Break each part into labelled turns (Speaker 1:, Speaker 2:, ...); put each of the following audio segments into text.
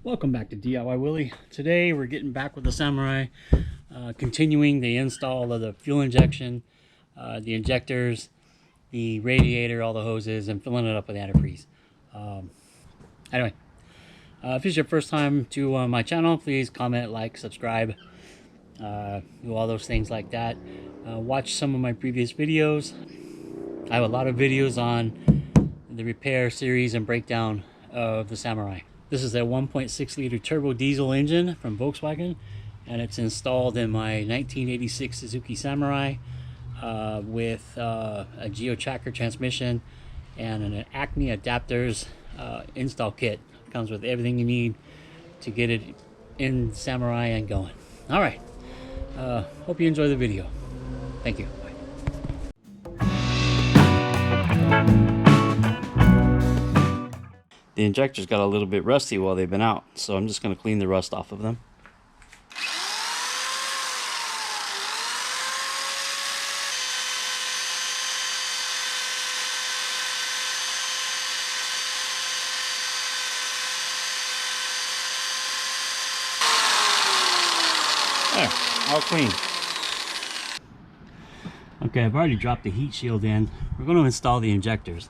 Speaker 1: Welcome back to DIY Willy. Today we're getting back with the Samurai, continuing the install of the fuel injection, the injectors, the radiator, all the hoses, and filling it up with antifreeze. Anyway, if it's your first time to my channel, please comment, like, subscribe, do all those things like that. Watch some of my previous videos. I have a lot of videos on the repair series and breakdown of the Samurai. This is a 1.6 liter turbo diesel engine from Volkswagen, and it's installed in my 1986 Suzuki Samurai with a geo-tracker transmission and an ACME Adapters install kit. Comes with everything you need to get it in Samurai and going. All right, hope you enjoy the video. Thank you. The injectors got a little bit rusty while they've been out, so I'm just going to clean the rust off of them. There, all clean. Okay, I've already dropped the heat shield in. We're going to install the injectors.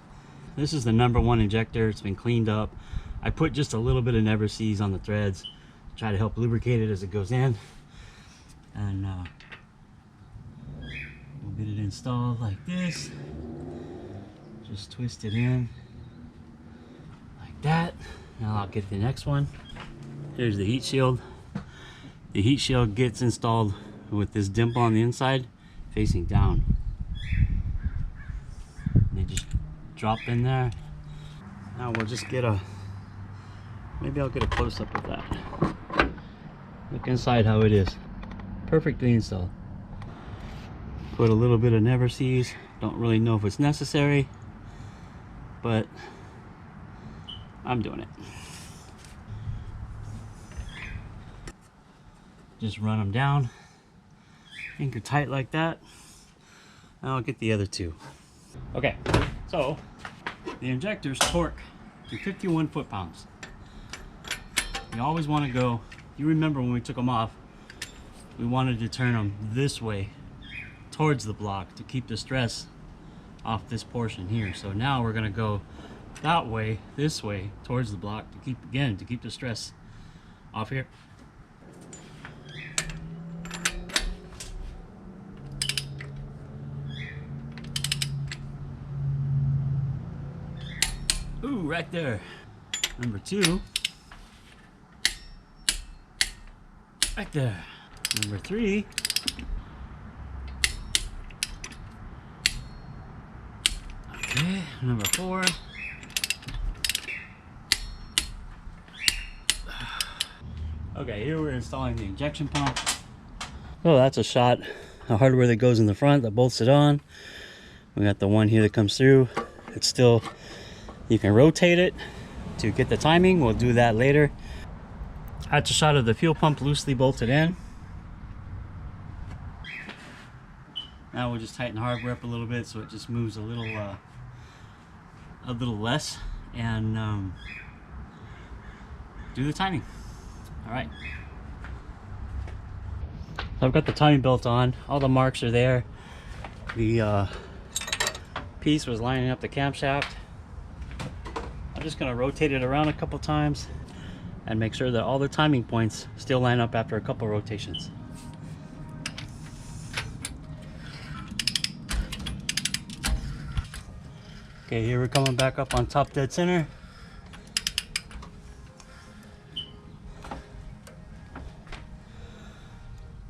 Speaker 1: This is the #1 injector. It's been cleaned up. I put just a little bit of Never Seas on the threads to try to help lubricate it as it goes in. And we'll get it installed like this. Just twist it in like that. Now I'll get the next one. Here's the heat shield. The heat shield gets installed with this dimple on the inside facing down. And they just drop in there. Now we'll just get maybe I'll get a close-up of that. Look inside how it is. Perfectly installed. Put a little bit of Never Seas. Don't really know if it's necessary, but I'm doing it. Just run them down. Anchor tight like that. Now I'll get the other two. Okay, so the injectors torque to 51 foot-pounds. You always want to go, you remember when we took them off, we wanted to turn them this way towards the block to keep the stress off this portion here. So now we're going to go that way, this way, towards the block to keep the stress off here. Ooh, right there. Number 2. Right there. Number 3. Okay, number 4. Okay, here we're installing the injection pump. Oh, that's a shot of hardware that goes in the front that bolts it on. We got the one here that comes through. It's still, you can rotate it to get the timing. We'll do that later. That's a shot of the fuel pump loosely bolted in. Now we'll just tighten the hardware up a little bit so it just moves a little less, and do the timing. All right. So I've got the timing belt on. All the marks are there. The piece was lining up the camshaft. I'm just going to rotate it around a couple times and make sure that all the timing points still line up after a couple rotations. Okay, here we're coming back up on top dead center.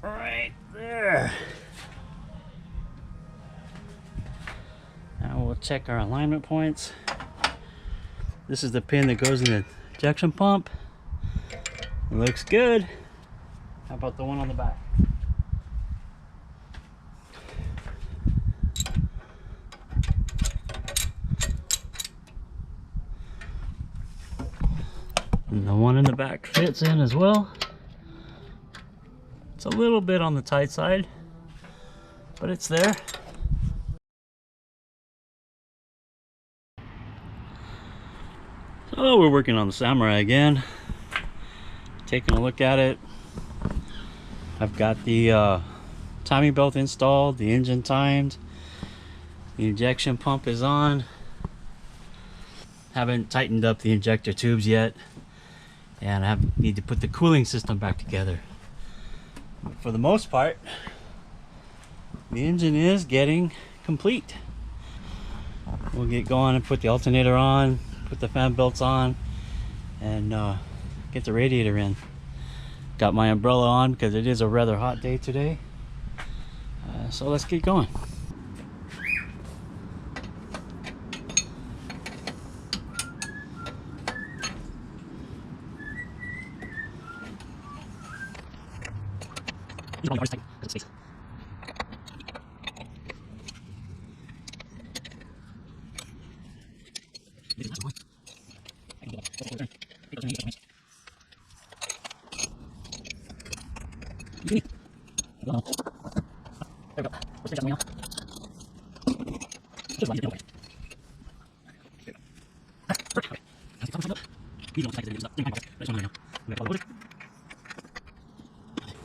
Speaker 1: Right there. Now we'll check our alignment points. This is the pin that goes in the injection pump. It looks good. How about the one on the back? And the one in the back fits in as well. It's a little bit on the tight side, but it's there. So we're working on the Samurai again. taking a look at it. I've got the timing belt installed, the engine timed, the injection pump is on. Haven't tightened up the injector tubes yet, and I need to put the cooling system back together. But for the most part, the engine is getting complete. We'll get going and put the alternator on, put the fan belts on, and get the radiator in. Got my umbrella on because it is a rather hot day today. So let's get going.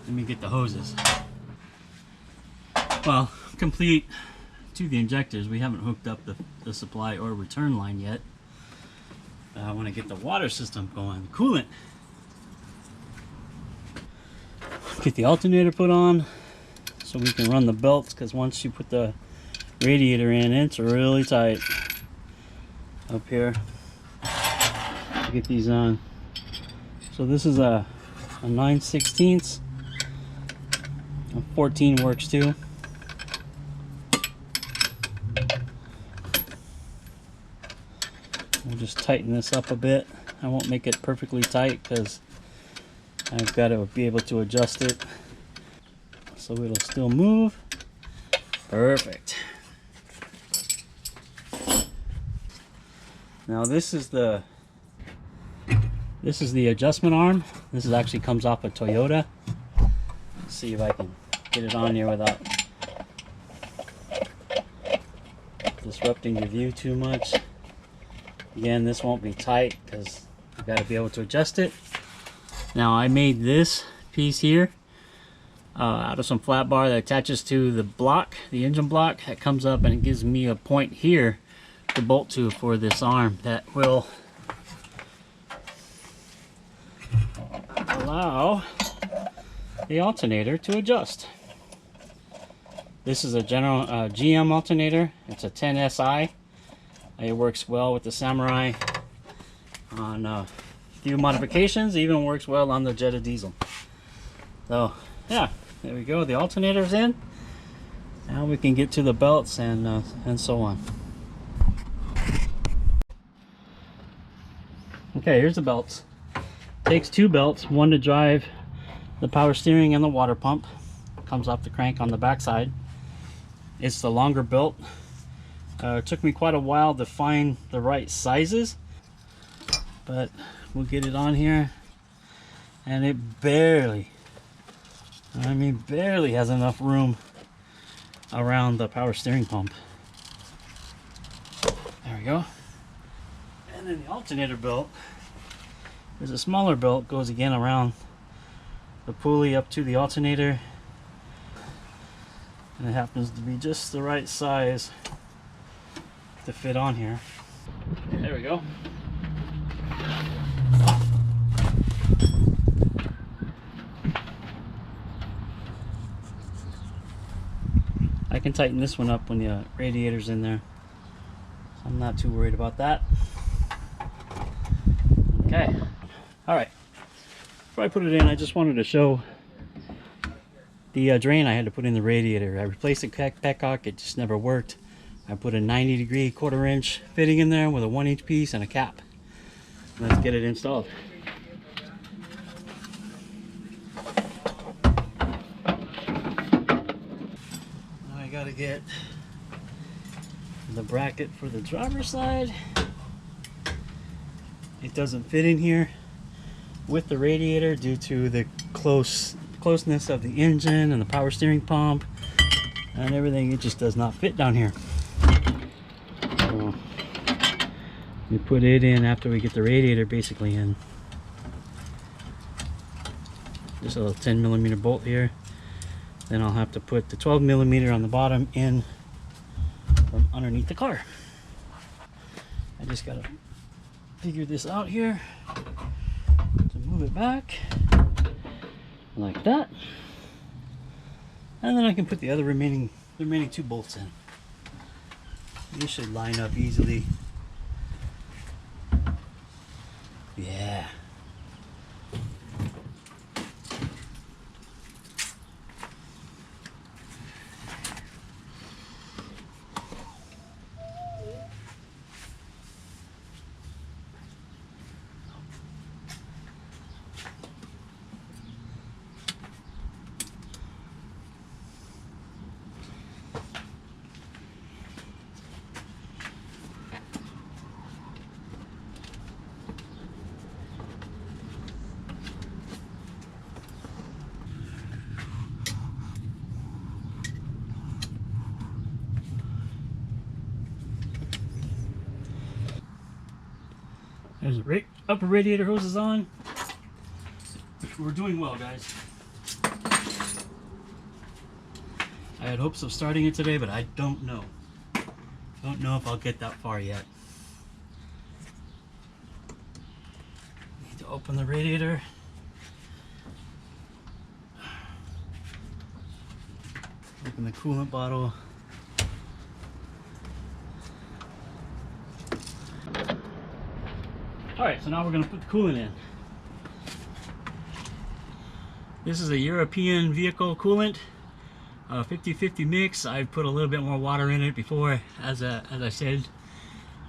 Speaker 1: Let me get the hoses. Well, complete to the injectors. We haven't hooked up the supply or return line yet. I want to get the water system going, the coolant. Get the alternator put on so we can run the belts, because once you put the radiator in, it's really tight up here. Get these on. So this is a 9/16. A 14 works too. We'll just tighten this up a bit. I won't make it perfectly tight because I've got to be able to adjust it so it'll still move. Perfect. Now this is the adjustment arm. This is actually comes off a Toyota. Let's see if I can get it on here without disrupting your view too much. Again, this won't be tight because you've got to be able to adjust it. Now I made this piece here out of some flat bar that attaches to the block, the engine block. That comes up and it gives me a point here to bolt to for this arm that will allow the alternator to adjust. This is a general GM alternator. It's a 10 SI. It works well with the Samurai on a few modifications. Even works well on the Jetta diesel. So yeah, there we go. The alternator's in. Now we can get to the belts and so on. Okay, here's the belts. Takes two belts, one to drive the power steering and the water pump. Comes off the crank on the back side. It's the longer belt. It took me quite a while to find the right sizes, but we'll get it on here, and it barely, I mean barely has enough room around the power steering pump. There we go. And then the alternator belt, there's a smaller belt, goes again around the pulley up to the alternator, and it happens to be just the right size to fit on here. There we go. I can tighten this one up when the radiator's in there, so I'm not too worried about that. Okay, all right, before I put it in, I just wanted to show the drain I had to put in the radiator. I replaced the petcock, it just never worked. I put a 90-degree 1/4 inch fitting in there with a 1-inch piece and a cap. Let's get it installed. Now I gotta get the bracket for the driver's side. It doesn't fit in here with the radiator due to the closeness of the engine and the power steering pump and everything. It just does not fit down here. So we put it in after we get the radiator basically in. Just a little 10mm bolt here. Then I'll have to put the 12mm on the bottom in from underneath the car. I just gotta figure this out here to move it back like that, and then I can put the other remaining 2 bolts in. These should line up easily. Yeah. There's the upper radiator hoses on. We're doing well, guys. I had hopes of starting it today, but I don't know. Don't know if I'll get that far yet. Need to open the radiator. Open the coolant bottle. Alright, so now we're going to put the coolant in. This is a European vehicle coolant, 50-50 mix. I put a little bit more water in it before, as I said.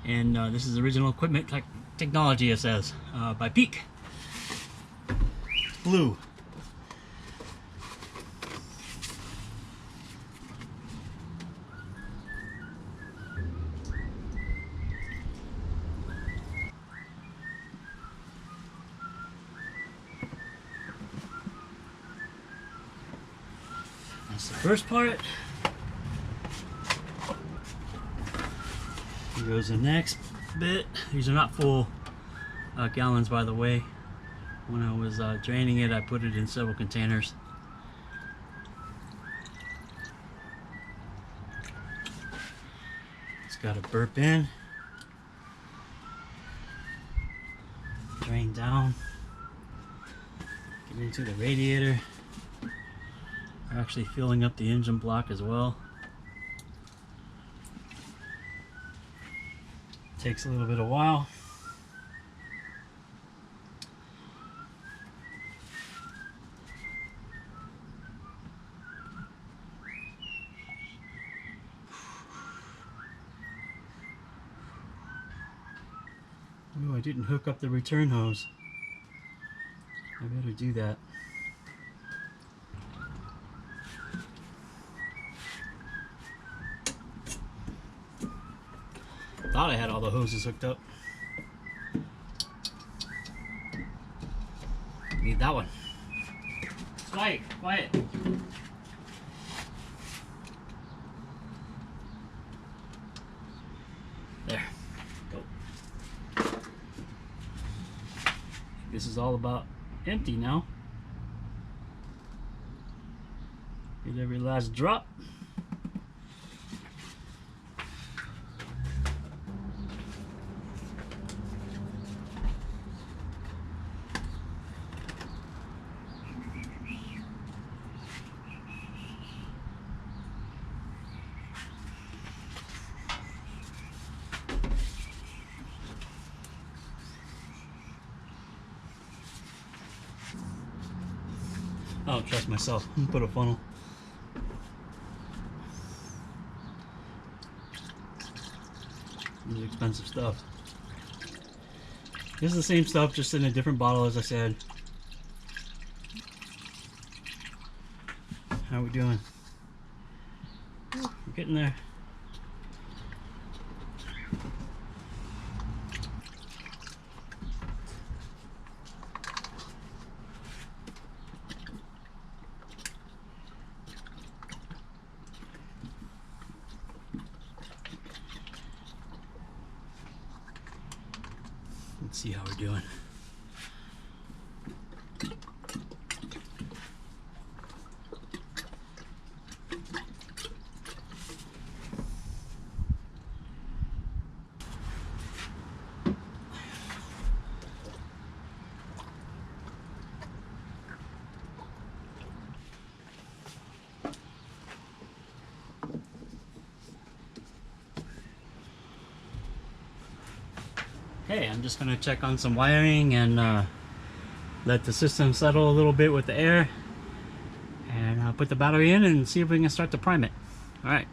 Speaker 1: And this is original equipment technology, it says, by Peak. Blue. That's the first part. Here goes the next bit. These are not full gallons, by the way. When I was draining it, I put it in several containers. It's got to burp in, drain down, get into the radiator. We're actually filling up the engine block as well. Takes a little bit of while. Oh, I didn't hook up the return hose. I better do that. Thought I had all the hoses hooked up. Need that one. Quiet, quiet. There. Go. This is all about empty now. Get every last drop. I don't trust myself. I'm gonna put a funnel. This is expensive stuff. This is the same stuff, just in a different bottle, as I said. How we doing? We're getting there. Let's see how we're doing. Okay, I'm just going to check on some wiring and let the system settle a little bit with the air, and put the battery in and see if we can start to prime it. All right.